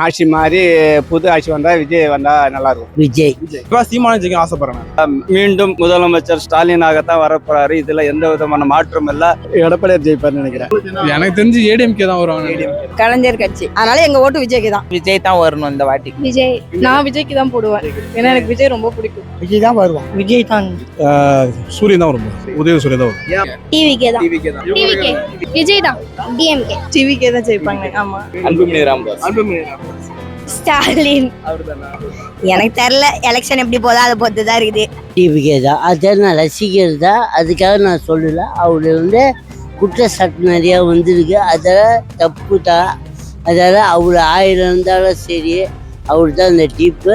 ஆட்சி மாதிரி புது ஆட்சி வந்தா விஜய் வந்தா நல்லா இருக்கும். விஜய் இப்போ சீமானம் ஜெயிக்க ஆசைப்படுறேன். மீண்டும் முதலமைச்சர் ஸ்டாலினாகத்தான் வரப்போறாரு. இதுல எந்த விதமான மாற்றம் இல்ல. எடப்பாடியார் ஜெயிப்பார்னு நினைக்கிறேன். எனக்கு தெரிஞ்சு ஏடிஎம்கே தான் வருவாங்க. கலைஞர் கட்சி, அதனால எங்க ஓட்டு விஜய்க்கு தான். விஜய் தான் வரணும் இந்த வாட்டி. விஜய், நான் விஜய்க்கு தான் போடுவேன். ஏன்னா எனக்கு விஜய் ரொம்ப பிடிக்கும். விஜய் தான் வருவான். விஜய் தான். சூரியன் தான் வரும். உதய சூரியன் தான் வரும். டிவிகே தான். டிவிகே விஜய் தான். டிஎம்கே டிவிக்கே தான் ஜெயிப்பாங்க. ஆமா. அன்புமணி ராமதாஸ். ஸ்டாலின் எனக்கு தெரியல. எலெக்ஷன் எப்படி போதோ அதை பொறுத்து தான் இருக்குது. டிவிக்கே தான். அதை நான் ரசிக்கிறது தான். அதுக்காக நான் சொல்லல. அவரு குற்றச்சாட்டு நிறையா வந்திருக்கு. அதெல்லாம் தப்பு தான். அதாவது அவர் 1000 இருந்தாலும் சரி, அவர் தான் இந்த டீப்பு.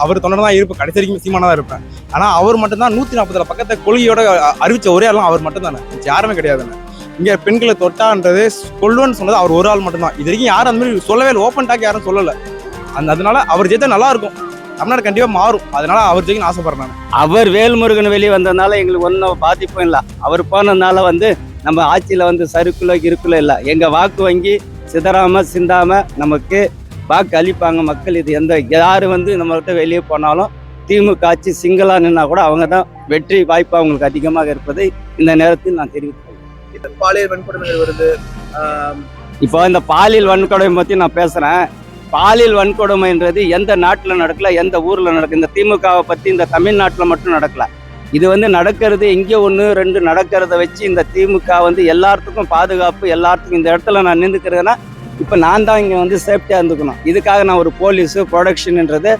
அவர் தொண்டர் தான் இருப்பேன். கடைசி வரைக்கும் சீமானா தான் இருப்பேன். ஆனா அவர் மட்டும் தான் 140 பக்கத்தை கொள்கையோட அறிவிச்ச ஒரே ஆளும் அவர் மட்டும் தானே. யாருமே கிடையாதுன்னு. இங்க பெண்களை தொட்டான்றது கொள்ளுன்னு சொன்னது அவர் ஒரு ஆள் மட்டும்தான். இது வரைக்கும் யாரும் அந்த மாதிரி சொல்லவே இல்லை. ஓப்பன் டாக் யாரும் சொல்லலை. அதனால அவர் ஜெயித்தா நல்லா இருக்கும். தமிழ்நாடு கண்டிப்பா மாறும். அதனால அவர் ஜெயிக்கணும் ஆசைப்படுறேன். அவர் வேல்முருகன் வெளியே வந்ததுனால எங்களுக்கு ஒன்றும் பாதிப்பும் இல்லை. அவர் போனதுனால நம்ம ஆட்சியில சருக்குள்ள இருக்குள்ள இல்லை. எங்க வாக்கு வங்கி சிதறாம சிந்தாம நமக்கு வாக்கு அளிப்பாங்க மக்கள். இது யாரு நம்மகிட்ட வெளியே போனாலும் திமுக ஆட்சி சிங்களா நின்னா கூட அவங்க தான் வெற்றி வாய்ப்பு அவங்களுக்கு அதிகமாக இருப்பதை இந்த நேரத்தில் நான் தெரிவித்துள்ளேன். பாலியல் வன்கொடுமை வருது. இப்போ இந்த பாலியல் வன்கொடுமை பத்தி நான் பேசுறேன். பாலியல் வன்கொடுமைன்றது எந்த நாட்டில் நடக்கல, எந்த ஊர்ல நடக்கு. இந்த திமுகவை பத்தி இந்த தமிழ்நாட்டில் மட்டும் நடக்கல. இது நடக்கிறது இங்கே 1 2 நடக்கிறத வச்சு இந்த திமுக எல்லாத்துக்கும் பாதுகாப்பு, எல்லாத்துக்கும் இந்த இடத்துல நான் நின்றுக்கிறேன்னா இப்போ நான் தான் இங்கே சேஃப்டியாக இருந்துக்கணும். இதுக்காக நான் ஒரு போலீஸு ப்ரொடக்ஷன்ன்றது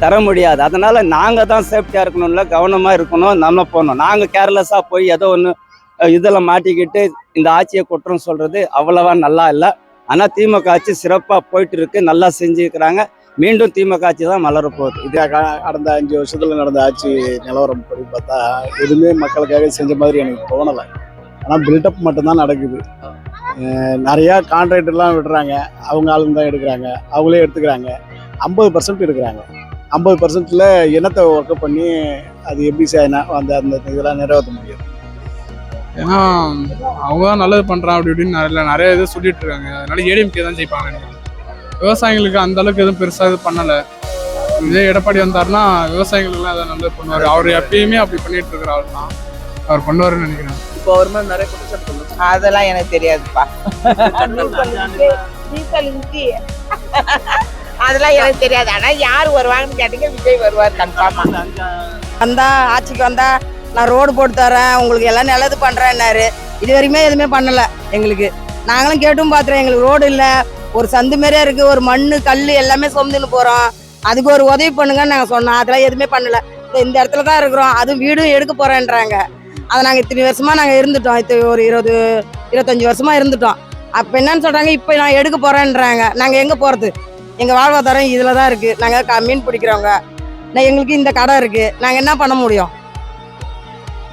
தர முடியாது. அதனால நாங்கள் தான் சேஃப்டியாக இருக்கணும்ல, கவனமாக இருக்கணும். நம்ம போகணும். நாங்கள் கேர்லெஸ்ஸாக போய் ஏதோ ஒன்று இதெல்லாம் மாட்டிக்கிட்டு இந்த ஆட்சியை குற்றம் சொல்றது அவ்வளவா நல்லா இல்லை. ஆனால் திமுக ஆட்சி சிறப்பாக போயிட்டு இருக்கு. நல்லா செஞ்சுருக்கிறாங்க. மீண்டும் திமுக ஆட்சி தான் மலரப்போகுது. இது கடந்த 5 வருஷத்துல நடந்த ஆட்சி நிலவரம் படி பார்த்தா எதுவுமே மக்களுக்காக செஞ்ச மாதிரி எனக்கு தோணலை. ஆனால் பில்டப் மட்டும்தான் நடக்குது. நிறையா கான்ட்ராக்டர்லாம் விடுறாங்க. அவங்க ஆளுங்க தான் எடுக்கிறாங்க. அவங்களே எடுத்துக்கிறாங்க. 50% எடுக்கிறாங்க. 50%ல் என்னத்தை ஒர்க்கப் பண்ணி அது எப்படி அந்த இதெல்லாம் நிறைவேற்ற முடியும். ஏன்னா அவங்க தான் நல்லது பண்றான் அப்படி இப்படின்னு நிறைய இது சொல்லிட்டு இருக்காங்க. அதனால ஏடிஎம்கே தான் ஜெயிப்பாங்க. விவசாயிகளுக்கு அந்த அளவுக்கு எதுவும் பெருசா இது பண்ணலை. இதே எடப்பாடி வந்தாருன்னா விவசாயிகளுக்குலாம் அதை நல்லது பண்ணுவார். அவர் எப்பயுமே அப்படி பண்ணிட்டு இருக்கிற ஆள் தான். அவர் பண்ணுவாருன்னு நினைக்கிறேன். இப்போ அவர் மாதிரி நிறைய குற்றச்சாட்டு சொல்லுங்க. அதெல்லாம் எனக்கு தெரியாதுப்பா. அதெல்லாம் எனக்கு தெரியாது. ஆனா யார் வருவாங்கன்னு கேட்டீங்க, விஜய் வருவார் கன்ஃபார்மா. வந்தா ஆட்சிக்கு வந்தா நான் ரோடு போட்டு தரேன், உங்களுக்கு எல்லாம் நல்லது பண்றேன்னாரு. இது வரைக்குமே எதுவுமே பண்ணல எங்களுக்கு. நாங்களும் கேட்டும் பாத்துறோம். எங்களுக்கு ரோடு இல்லை, ஒரு சந்து மாதிரியே இருக்கு, ஒரு மண்ணு கல் எல்லாமே சொந்துன்னு போறோம். அதுக்கு ஒரு உதவி பண்ணுங்கன்னு நாங்கள் சொன்னோம். அதெல்லாம் எதுவுமே பண்ணல. இந்த இடத்துல தான் இருக்கிறோம். அதுவும் வீடும் எடுக்க போறேன்றாங்க. அதை நாங்கள் இத்தனை வருஷமா நாங்கள் இருந்துட்டோம். ஒரு 20-25 வருஷமா இருந்துட்டோம். அப்போ என்னன்னு சொல்றாங்க, இப்போ நான் எடுக்க போறேன்றாங்க. நாங்கள் எங்கே போறது? எங்கள் வாழ்வாதாரம் இதில் தான் இருக்கு. நாங்கள் மீன் பிடிக்கிறவங்க. எங்களுக்கு இந்த கடை இருக்கு. நாங்கள் என்ன பண்ண முடியும்?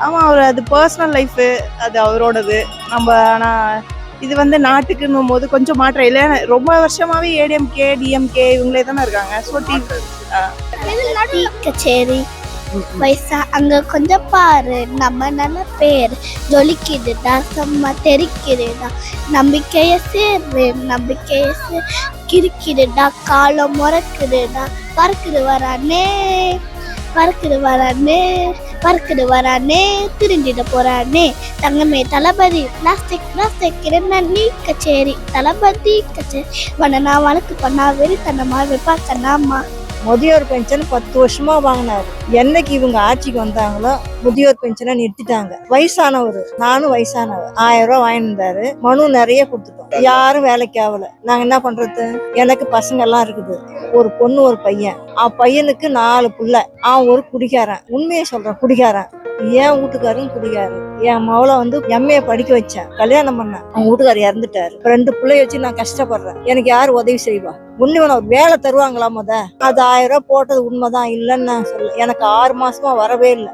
ஆமாம், அவர் அது பர்சனல் லைஃபு, அது அவரோடது. நம்ம ஆனால் இது நாட்டுக்குன்னும் போது கொஞ்சம் மாற்றம் இல்லை. ரொம்ப வருஷமாவே ஏடிஎம்கே டிஎம்கே இவங்களே தானே இருக்காங்க. ஸோ கச்சேரி வயசா அங்க கொஞ்சம் பாரு, நம்ம நல்ல பேர் ஜொலிக்குதுடா, செம்ம தெரிக்குதுடா, நம்பிக்கைய சேரு, நம்பிக்கைய கிரிக்குதுடா, காலம் முறக்குதுடா, பறக்குது வரானே, பறக்குது வரானே, பறக்குது வரானே, திருஞ்சிட போறானே, தங்கமே தளபதி பிளாஸ்டிக் பிளாஸ்டிக் நீ கச்சேரி, தளபதி கச்சேரி வனனா வழக்கு பண்ணா வெறித்தனமா வைப்பாக்கண்ணாமா. முதியோர் பென்ஷன் 10 வருஷமா வாங்கினாரு. என்னைக்கு இவங்க ஆட்சிக்கு வந்தாங்களோ முதியோர் பென்ஷனை நிறுத்திட்டாங்க. வயசானவர், நானும் வயசானவர், 1000 ரூபாய் வாங்கியிருந்தாரு. மனு நிறைய கொடுத்துட்டோம். யாரும் வேலைக்கு ஆகல. நாங்க என்ன பண்றது? எனக்கு பசங்க எல்லாம் இருக்குது. ஒரு பொண்ணு ஒரு பையன். பையனுக்கு 4 புள்ள. அவன் ஒரு குடிக்காரன். உண்மையை சொல்றேன், குடிக்காரன். என் வீட்டுக்காரும் குடிக்காரு. என் மவளை எம்ஏ படிக்க வச்சேன், கல்யாணம் பண்ணேன். அவங்க வீட்டுக்காரர் இறந்துட்டாரு. 2 பிள்ளைய வச்சு நான் கஷ்டப்படுறேன். எனக்கு யாரு உதவி செய்வா? உண்மை வேலை தருவாங்களா? அது 1000 ரூபாய் போட்டது உண்மைதான், இல்லைன்னு நான் சொல்ல. எனக்கு 6 மாசமா வரவே இல்லை.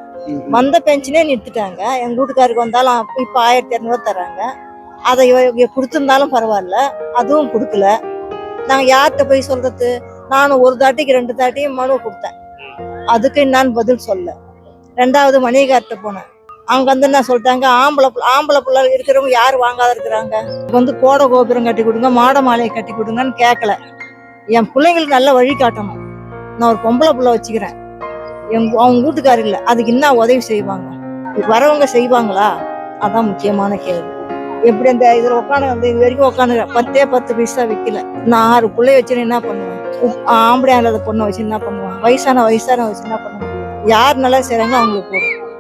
வந்த பென்ஷனே நிறுத்திட்டாங்க. எங்க வீட்டுக்காருக்கு வந்தாலும் இப்ப 1200 தராங்க. அதை கொடுத்திருந்தாலும் பரவாயில்ல, அதுவும் கொடுக்கல. நாங்க யார்கிட்ட போய் சொல்றது? நானும் 1 தாட்டிக்கு 2 தாட்டியும் மனு கொடுத்தேன். அதுக்கு நான் பதில் சொல்ல. 2வது மணிகார்ட்ட போனேன். அவங்க என்ன சொல்லிட்டாங்க, ஆம்பளை பிள்ளை இருக்கிறவங்க யாரு வாங்காத இருக்கிறாங்க. கோடை கோபுரம் கட்டி கொடுங்க, மாட மாலையை கட்டி கொடுங்கன்னு கேட்கல. என் பிள்ளைங்களுக்கு நல்ல வழி காட்டணும். நான் ஒரு பொம்பளை பிள்ளை வச்சுக்கிறேன், அவங்க வீட்டுக்காரர் இல்லை, அதுக்கு என்ன உதவி செய்வாங்க? வரவங்க செய்வாங்களா? அதான் முக்கியமான கேள்வி. எப்படி அந்த இதில் உட்காந்து இது வரைக்கும் உட்காந்து 10 பைசா விற்கல. நான் 6 பிள்ளை வச்சுன்னு என்ன பண்ணுவேன்? ஆம்பளை இல்லாத பொண்ணை வச்சு என்ன பண்ணுவேன்? வயசான வச்சு என்ன பண்ணுவேன்? யார் நல்லா செய்கிறாங்களோ அவங்களுக்கு போடும்.